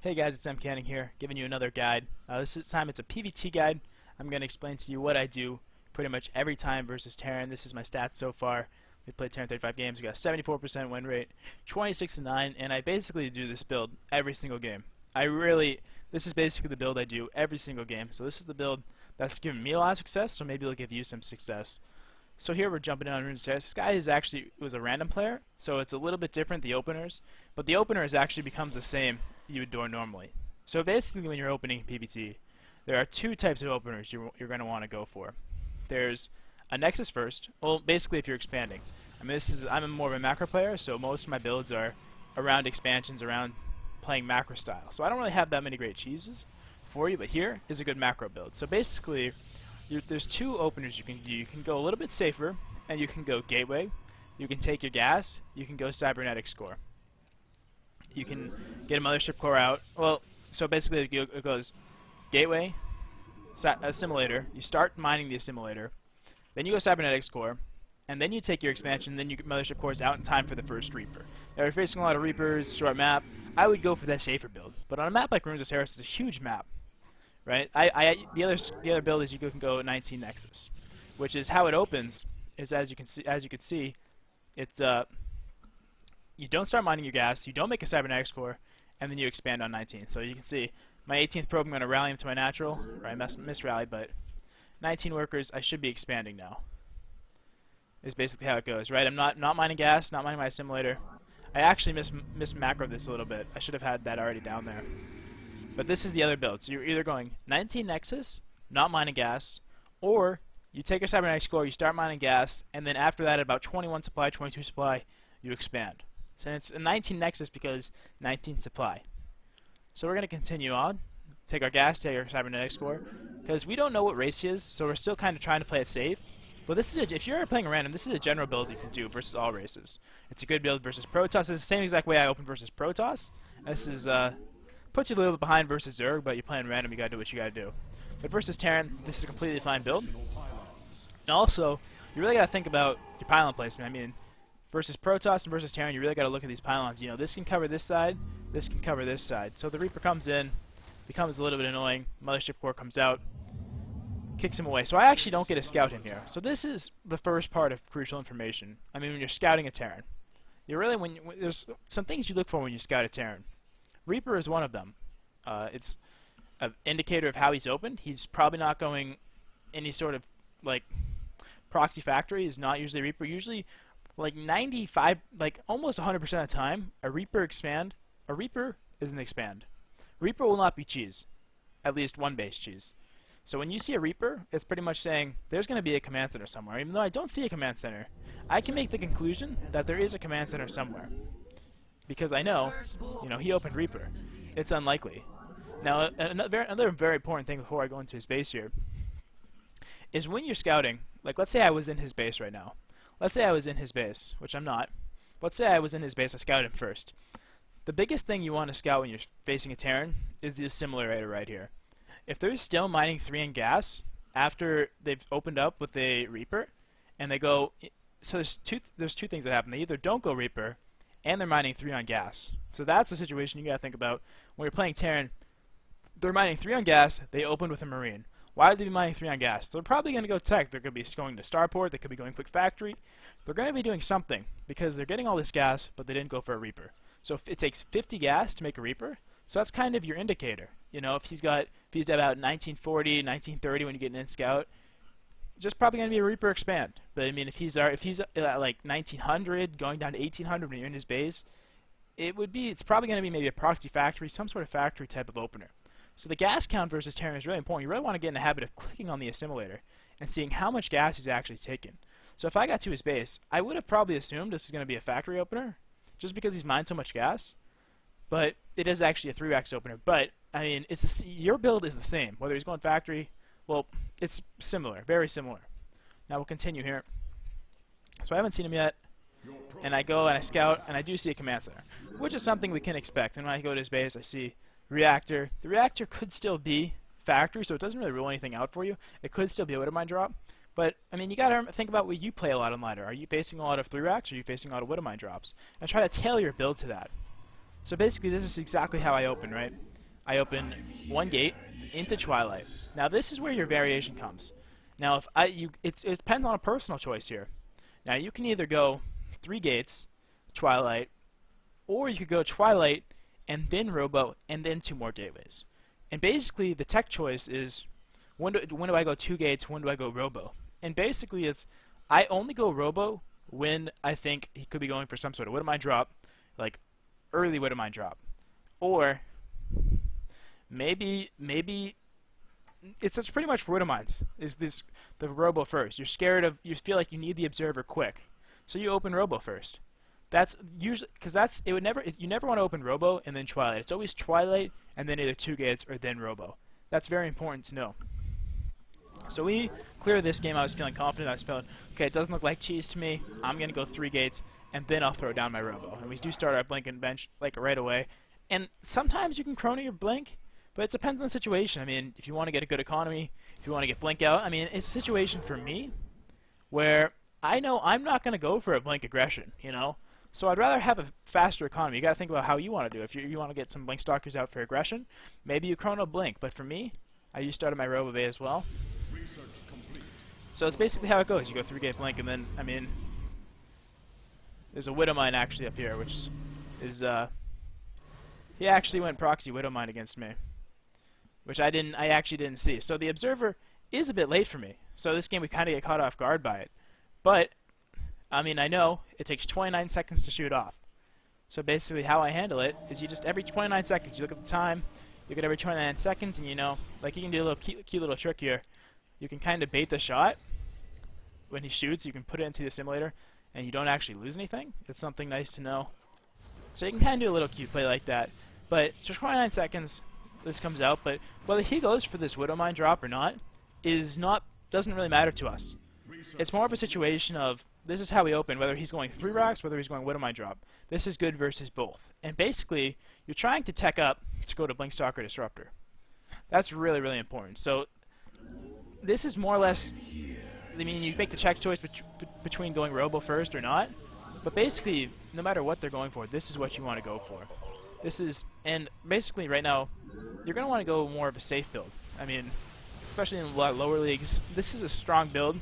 Hey guys, it's Mcanning here, giving you another guide. This time it's a PvT guide. I'm going to explain to you what I do pretty much every time versus Terran. This is my stats so far. We played Terran 35 games. We got a 74% win rate, 26-9, and I basically do this build every single game. This is basically the build I do every single game. So this is the build that's given me a lot of success, so maybe it'll give you some success. So here we're jumping in on Runes. This guy was a random player, so it's a little bit different, the openers. But the openers actually becomes the same you would do normally. So basically when you're opening PvT, there are two types of openers you're going to want to go for. There's a Nexus first. Well, basically if you're expanding. I mean, I'm more of a macro player, so most of my builds are around expansions, around playing macro style. So I don't really have that many great cheeses for you, but here is a good macro build. So basically, there's two openers you can do. You can go a little bit safer, and you can go Gateway. You can take your gas. You can go Cybernetics Core. You can get a Mothership Core out. Well, so basically it goes Gateway, Assimilator. You start mining the Assimilator. Then you go Cybernetics Core. And then you take your expansion, then you get Mothership Cores out in time for the first Reaper. Now you're facing a lot of Reapers, short map. I would go for that safer build. But on a map like Runes of Saris, it's a huge map. Right? The other build is you can go 19 Nexus, which is how it opens. Is as you can see, it's you don't start mining your gas, you don't make a Cybernetics Core, and then you expand on 19. So you can see my 18th probe, I'm going to rally him to my natural. Right, misrallied, but 19 workers, I should be expanding now. Is basically how it goes. Right, I'm not mining gas, not mining my assimilator. I actually miss macro this a little bit. I should have had that already down there. But this is the other build. So you're either going 19 Nexus, not mining gas, or you take your Cybernetics Core, you start mining gas, and then after that, at about 21 supply, 22 supply, you expand. So it's a 19 Nexus because 19 supply. So we're going to continue on. Take our gas, take our Cybernetics Core, because we don't know what race he is, so we're still kind of trying to play it safe. But this is if you're playing random, this is a general build you can do versus all races. It's a good build versus Protoss. It's the same exact way I open versus Protoss. This is puts you a little bit behind versus Zerg, but you're playing random, you gotta do what you gotta do. But versus Terran, this is a completely fine build. And also, you really gotta think about your pylon placement. I mean, versus Protoss and versus Terran, you really gotta look at these pylons. You know, this can cover this side, this can cover this side. So the Reaper comes in, becomes a little bit annoying, Mothership Core comes out, kicks him away. So I actually don't get a scout in here. So this is the first part of crucial information. I mean, when you're scouting a Terran, there's some things you look for when you scout a Terran. Reaper is one of them. It's an indicator of how he's opened. He's probably not going any sort of like proxy factory. Is not usually Reaper. Usually, like 95, like almost 100% of the time, a Reaper is an expand. Reaper will not be cheese, at least one base cheese. So when you see a Reaper, it's pretty much saying there's going to be a command center somewhere. Even though I don't see a command center, I can make the conclusion that there is a command center somewhere. Because I know, he opened Reaper. It's unlikely. Now, another very important thing before I go into his base here is when you're scouting, like let's say I was in his base right now. Let's say I was in his base, which I'm not. Let's say I was in his base, I scouted him first. The biggest thing you want to scout when you're facing a Terran is the assimilator right here. If they're still mining 3 in gas after they've opened up with a Reaper, and they go, so there's two things that happen. They either don't go Reaper, and they're mining 3 on gas. So that's the situation you gotta think about when you're playing Terran. They're mining 3 on gas. They opened with a Marine. Why would they be mining 3 on gas? They're probably gonna go tech. They're gonna be going to Starport. They could be going quick factory. They're gonna be doing something because they're getting all this gas, but they didn't go for a Reaper. So if it takes 50 gas to make a Reaper, so that's kind of your indicator. If he's at about 1940, 1930 when you get an in scout, just probably going to be a Reaper expand. But I mean, if he's at like 1900, going down to 1800 when you're in his base, it's probably going to be maybe a proxy factory, some sort of factory type of opener. So the gas count versus Terran is really important. You really want to get in the habit of clicking on the assimilator and seeing how much gas he's actually taken. So if I got to his base, I would have probably assumed this is going to be a factory opener, just because he's mined so much gas. But it is actually a 3-wax opener. But I mean, your build is the same whether he's going factory. Well, it's similar, very similar. Now we'll continue here. So I haven't seen him yet, and I go and I scout, and I do see a command center, which is something we can expect. And when I go to his base, I see reactor. The reactor could still be factory, so it doesn't really rule anything out for you. It could still be a Widowmine drop. But, I mean, you gotta think about what you play a lot on ladder. Are you facing a lot of 3-racks, or are you facing a lot of Widowmine drops? And try to tailor your build to that. So basically, this is exactly how I open, right? I open one gate into Twilight. Now this is where your variation comes. Now if it depends on a personal choice here. Now you can either go 3 gates, Twilight, or you could go Twilight and then Robo and then 2 more gateways. And basically the tech choice is when do I go 2 gates, when do I go Robo? And basically it's I only go Robo when I think he could be going for some sort of Widow Mine drop, like early Widow Mine drop. Or maybe it's pretty much for Widow Mines. Is this the Robo first? You're scared of, you feel like you need the Observer quick, so you open Robo first. That's usually because you never want to open Robo and then Twilight. It's always Twilight and then either 2 gates or then Robo. That's very important to know. So we cleared this game. I was feeling confident. I was feeling, okay, it doesn't look like cheese to me. I'm going to go 3 gates, and then I'll throw down my Robo. And we do start our blink and bench like right away. And sometimes you can chrono your blink, but it depends on the situation. I mean, if you want to get a good economy, if you want to get blink out, I mean, it's a situation for me where I know I'm not going to go for a blink aggression, you know? So I'd rather have a faster economy. You got to think about how you want to do it. If you want to get some blink stalkers out for aggression, maybe you chrono blink. But for me, I used started my Robo Bay as well. So it's basically how it goes. You go 3 gate blink, and then, I mean, there's a Widow Mine actually up here, which is, he actually went proxy Widow Mine against me, which I actually didn't see. So the Observer is a bit late for me. So this game we kind of get caught off guard by it. But, I mean, I know it takes 29 seconds to shoot off. So basically how I handle it is you just, every 29 seconds, you look at the time, you get every 29 seconds, and you know, like you can do a little cute little trick here. You can kind of bait the shot when he shoots. You can put it into the simulator, and you don't actually lose anything. It's something nice to know. So you can kind of do a little cute play like that. But so 29 seconds, this comes out. But whether he goes for this Widow Mine drop or not doesn't really matter to us. It's more of a situation of this is how we open. Whether he's going 3 rocks, whether he's going Widow Mine drop. This is good versus both. And basically, you're trying to tech up to go to Blink Stalker Disruptor. That's really, really important. So this is more or less, I mean, you make the check choice between going Robo first or not, but basically, no matter what they're going for, this is what you want to go for. This is, and basically right now, you're going to want to go more of a safe build. I mean, especially in a lot of lower leagues, this is a strong build.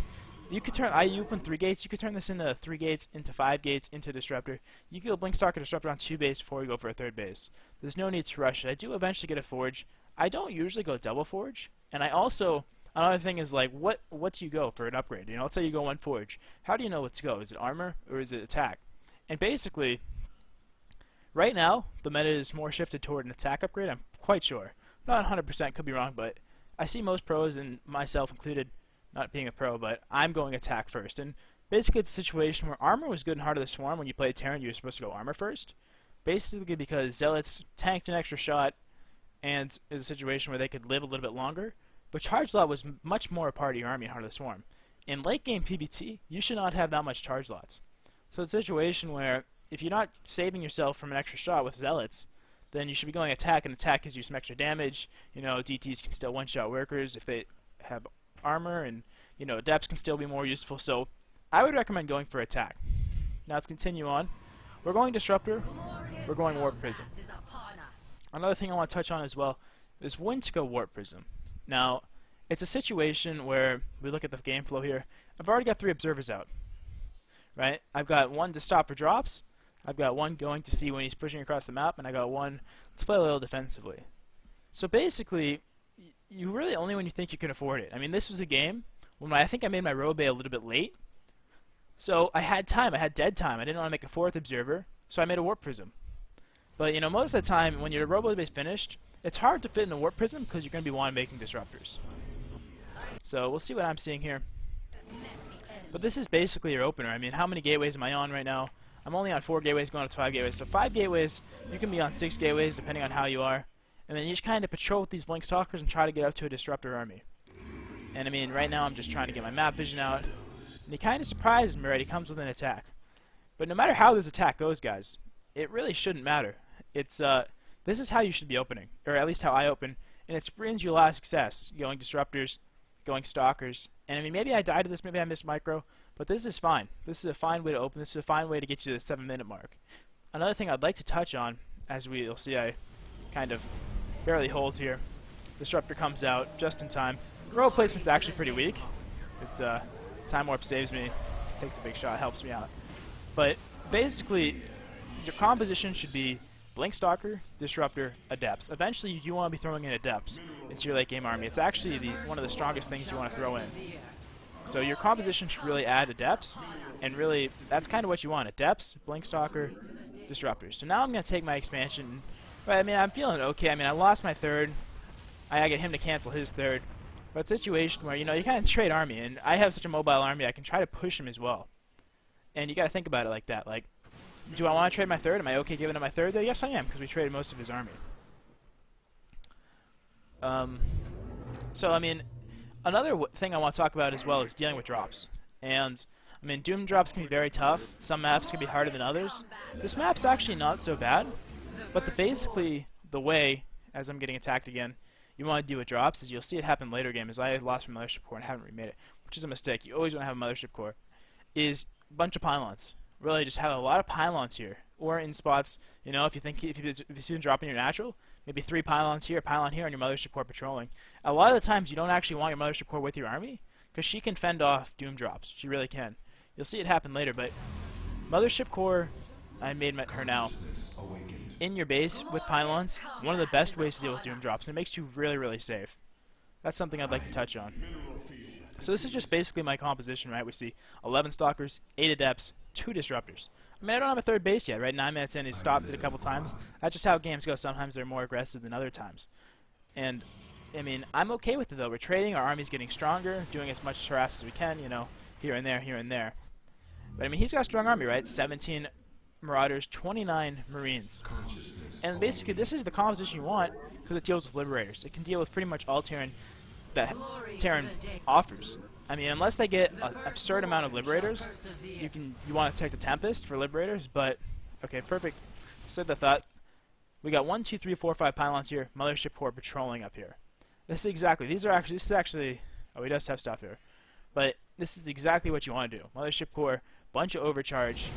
You could turn, you open 3 gates, you could turn this into 3 gates, into 5 gates, into Disruptor. You could go Blink Stalker Disruptor on 2 base before you go for a 3rd base. There's no need to rush it. I do eventually get a Forge. I don't usually go double Forge, and I also, another thing is like, what do you go for an upgrade? You know, let's say you go 1 Forge. How do you know what to go? Is it armor or is it attack? And basically, right now, the meta is more shifted toward an attack upgrade, I'm quite sure. Not 100%, could be wrong, but I see most pros, and myself included, not being a pro, but I'm going attack first. And basically it's a situation where armor was good in Heart of the Swarm. When you played Terran, you were supposed to go armor first. Basically because Zealots tanked an extra shot, and it was a situation where they could live a little bit longer. But Charge Lot was much more a part of your army in Heart of the Swarm. In late game PvT, you should not have that much Charge Lots. So it's a situation where if you're not saving yourself from an extra shot with Zealots, then you should be going attack, and attack gives you some extra damage. You know, DTs can still one-shot workers if they have armor, and you know, Adepts can still be more useful. So I would recommend going for attack. Now let's continue on. We're going Disruptor. We're going Warp Prism. Another thing I want to touch on as well is when to go Warp Prism. Now, it's a situation where we look at the game flow here. I've already got 3 observers out, right? I've got 1 to stop for drops. I've got 1 going to see when he's pushing across the map, and I got 1 to play a little defensively. So basically, you really only when you think you can afford it. I mean, this was a game when I think I made my Robe a little bit late. So I had time. I had dead time. I didn't want to make a 4th observer, so I made a Warp Prism. But, you know, most of the time, when your Robo base finished, it's hard to fit in the Warp Prism because you're going to be making Disruptors. So we'll see what I'm seeing here. But this is basically your opener. I mean, how many gateways am I on right now? I'm only on 4 gateways going up to 5 gateways. So 5 gateways, you can be on 6 gateways depending on how you are. And then you just kind of patrol with these Blink Stalkers and try to get up to a Disruptor army. And I mean, right now I'm just trying to get my map vision out. And he kind of surprises me, right? He comes with an attack. But no matter how this attack goes, guys, it really shouldn't matter. It's this is how you should be opening, or at least how I open, and it brings you a lot of success. Going Disruptors, going Stalkers, and I mean, maybe I died to this, maybe I missed micro, but this is fine. This is a fine way to open. This is a fine way to get you to the 7-minute mark. Another thing I'd like to touch on, as we'll see, I kind of barely holds here. Disruptor comes out just in time. Row placement's actually pretty weak. It, time warp saves me. Takes a big shot, helps me out. But basically, your composition should be Blink Stalker, Disruptor, Adepts. Eventually, you want to be throwing in Adepts into your late game army. It's actually one of the strongest things you want to throw in. So your composition should really add Adepts, and really, that's kind of what you want. Adepts, Blink Stalker, Disruptors. So now I'm going to take my expansion. But I mean, I'm feeling okay. I mean, I lost my third. I get him to cancel his third. But it's a situation where, you know, you kind of trade army, and I have such a mobile army, I can try to push him as well. And you got to think about it like that. Like, do I want to trade my third? Am I okay giving him my third? Though? Yes, I am, because we traded most of his army. So, I mean, another thing I want to talk about as well is dealing with drops. And, I mean, Doom drops can be very tough. Some maps can be harder than others. This map's actually not so bad. But basically, the way, as I'm getting attacked again, you want to deal with drops is you'll see it happen later game, as I lost my Mothership Core and haven't remade it, which is a mistake. You always want to have a Mothership Core. Is a bunch of pylons. Really, just have a lot of pylons here. Or in spots, you know, if you see them dropping your natural, maybe 3 pylons here, a pylon here, and your Mothership Core patrolling. A lot of the times, you don't actually want your Mothership Core with your army, because she can fend off Doom drops. She really can. You'll see it happen later, but Mothership Core, I made her now. In your base with pylons, one of the best ways to deal with Doom drops, and it makes you really, really safe. That's something I'd like to touch on. So this is just basically my composition, right? We see 11 Stalkers, 8 Adepts, 2 Disruptors. I mean, I don't have a third base yet, right? 9 minutes in, he's stopped it a couple times. That's just how games go. Sometimes they're more aggressive than other times. And, I mean, I'm okay with it, though. We're trading, our army's getting stronger, doing as much harass as we can, you know, here and there, here and there. But, I mean, he's got a strong army, right? 17 Marauders, 29 Marines. And basically, this is the composition you want because it deals with Liberators. It can deal with pretty much all Terran that Terran offers. I mean, unless they get an absurd amount of Liberators, you want to take the Tempest for Liberators, but okay, perfect. Said the thought. We got 1, 2, 3, 4, 5 pylons here, Mothership Core patrolling up here. This is actually, oh, he does have stuff here. But this is exactly what you want to do. Mothership Core, bunch of overcharge.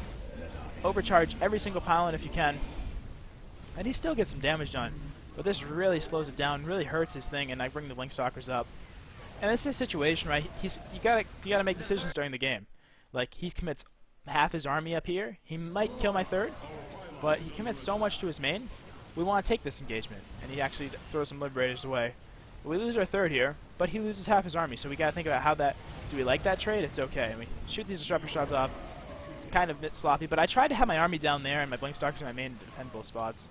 Overcharge every single pylon if you can. And he still gets some damage done. But this really slows it down, really hurts his thing, and I bring the Blink Stalkers up. And this is a situation, right? You gotta make decisions during the game. Like, he commits half his army up here. He might kill my third, but he commits so much to his main. We want to take this engagement, and he actually throws some Liberators away. We lose our third here, but he loses half his army, so we gotta think about how that. Do we like that trade? It's okay. I mean, shoot these Disruptor shots off. Kind of a bit sloppy, but I tried to have my army down there and my Blink Stalkers in my main defendable spots.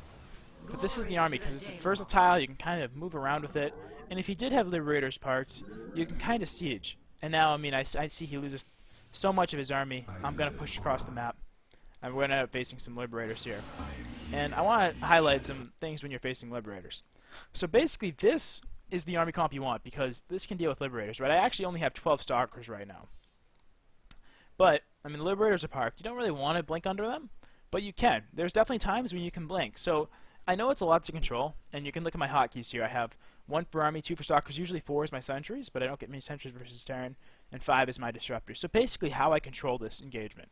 But this is the army because it's versatile. You can kind of move around with it, and if he did have Liberators parts, you can kind of siege. And now, I mean, I see he loses so much of his army. I'm gonna push across the map, and we're gonna end up facing some Liberators here. And I want to highlight some things when you're facing Liberators. So basically, this is the army comp you want because this can deal with Liberators, right? I actually only have 12 Stalkers right now. But, I mean, the Liberators are parked. You don't really want to blink under them, but you can. There's definitely times when you can blink. So, I know it's a lot to control, and you can look at my hotkeys here. I have 1 for army, 2 for Stalkers. Usually 4 is my sentries, but I don't get many sentries versus Terran, and 5 is my Disruptors. So basically how I control this engagement.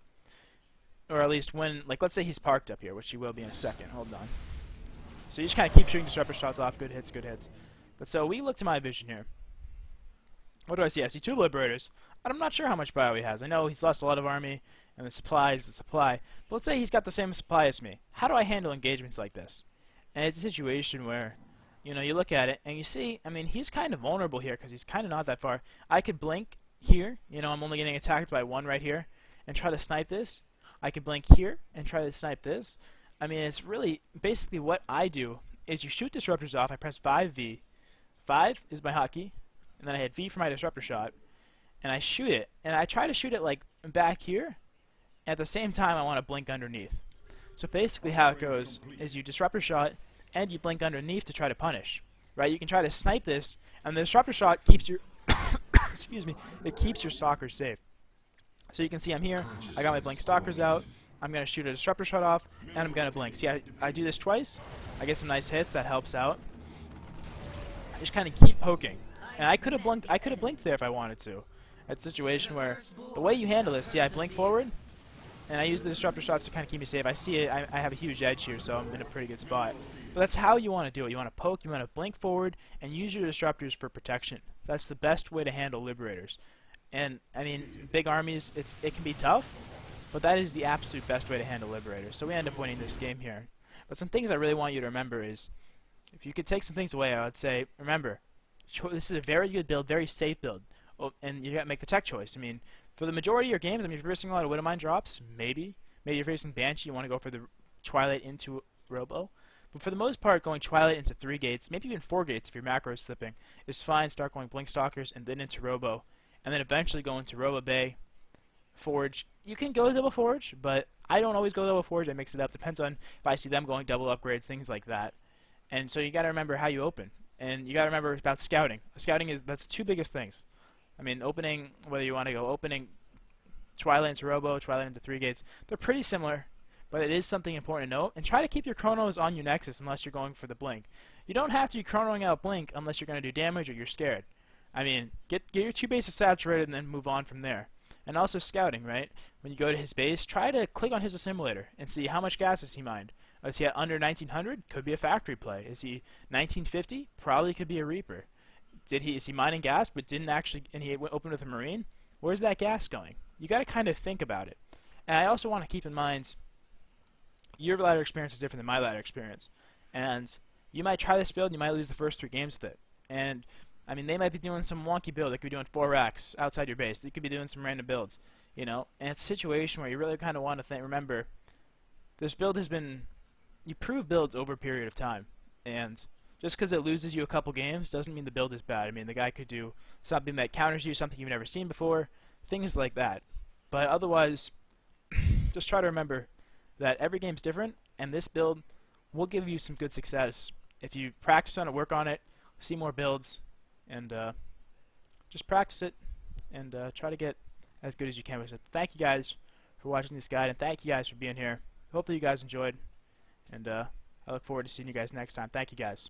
Or at least when, like, let's say he's parked up here, which he will be in a second. Hold on. So you just kind of keep shooting Disruptor shots off. Good hits, good hits. But so we look to my vision here. What do I see? I see 2 Liberators. I'm not sure how much bio he has. I know he's lost a lot of army, and the supply is the supply. But let's say he's got the same supply as me. How do I handle engagements like this? And it's a situation where, you know, you look at it, and you see, I mean, he's kind of vulnerable here because he's kind of not that far. I could blink here. You know, I'm only getting attacked by 1 right here, and try to snipe this. I could blink here and try to snipe this. I mean, it's really, basically what I do is you shoot Disruptors off. I press 5V. 5 is my hotkey, and then I hit V for my Disruptor shot. And I shoot it, and I try to shoot it like back here. And at the same time, I want to blink underneath. So basically, how it goes is you Disruptor shot, and you blink underneath to try to punish. Right? You can try to snipe this, and the Disruptor shot keeps your excuse me, it keeps your Stalkers safe. So you can see I'm here. I got my Blink Stalkers out. I'm gonna shoot a Disruptor shot off, and I'm gonna blink. See, I do this twice. I get some nice hits. That helps out. I just kind of keep poking, and I could have blinked there if I wanted to. It's a situation where the way you handle this, see, I blink forward, and I use the Disruptor shots to kind of keep me safe. I see it, I have a huge edge here, so I'm in a pretty good spot. But that's how you want to do it. You want to poke, you want to blink forward, and use your disruptors for protection. That's the best way to handle liberators. And I mean, big armies, it can be tough, but that is the absolute best way to handle liberators. So we end up winning this game here. But some things I really want you to remember is, if you could take some things away, I would say, remember, this is a very good build, very safe build. Oh, and you got to make the tech choice. I mean, for the majority of your games, I mean, if you're facing a lot of Widowmine drops, maybe you're facing Banshee, you want to go for the Twilight into Robo. But for the most part, going Twilight into 3 gates, maybe even 4 gates if your macro is slipping, is fine. Start going Blink Stalkers and then into Robo. And then eventually go into Robo Bay, Forge. You can go double Forge, but I don't always go double Forge. I mix it up. Depends on if I see them going double upgrades, things like that. And so you got to remember how you open. And you got to remember about scouting. Scouting that's 2 biggest things. I mean, opening, whether you want to go opening Twilight into Robo, Twilight into 3 gates, they're pretty similar. But it is something important to note, and try to keep your chronos on your Nexus unless you're going for the blink. You don't have to be chronoing out blink unless you're going to do damage or you're scared. I mean, get your 2 bases saturated and then move on from there. And also scouting, right? When you go to his base, try to click on his assimilator and see how much gas has he mined. Is he at under 1900? Could be a factory play. Is he 1950? Probably could be a Reaper. Is he mining gas but didn't actually, and he opened with a Marine? Where's that gas going? You got to kind of think about it. And I also want to keep in mind, your ladder experience is different than my ladder experience. And you might try this build, and you might lose the first 3 games with it. And, I mean, they might be doing some wonky build. They could be doing 4 racks outside your base. They could be doing some random builds, you know. And it's a situation where you really kind of want to remember, this build has been, you prove builds over a period of time. And just because it loses you a couple games doesn't mean the build is bad. I mean, the guy could do something that counters you, something you've never seen before, things like that. But otherwise, just try to remember that every game's different, and this build will give you some good success if you practice on it, work on it, see more builds, and just practice it and try to get as good as you can with it. Thank you guys for watching this guide, and thank you guys for being here. Hopefully you guys enjoyed, and I look forward to seeing you guys next time. Thank you guys.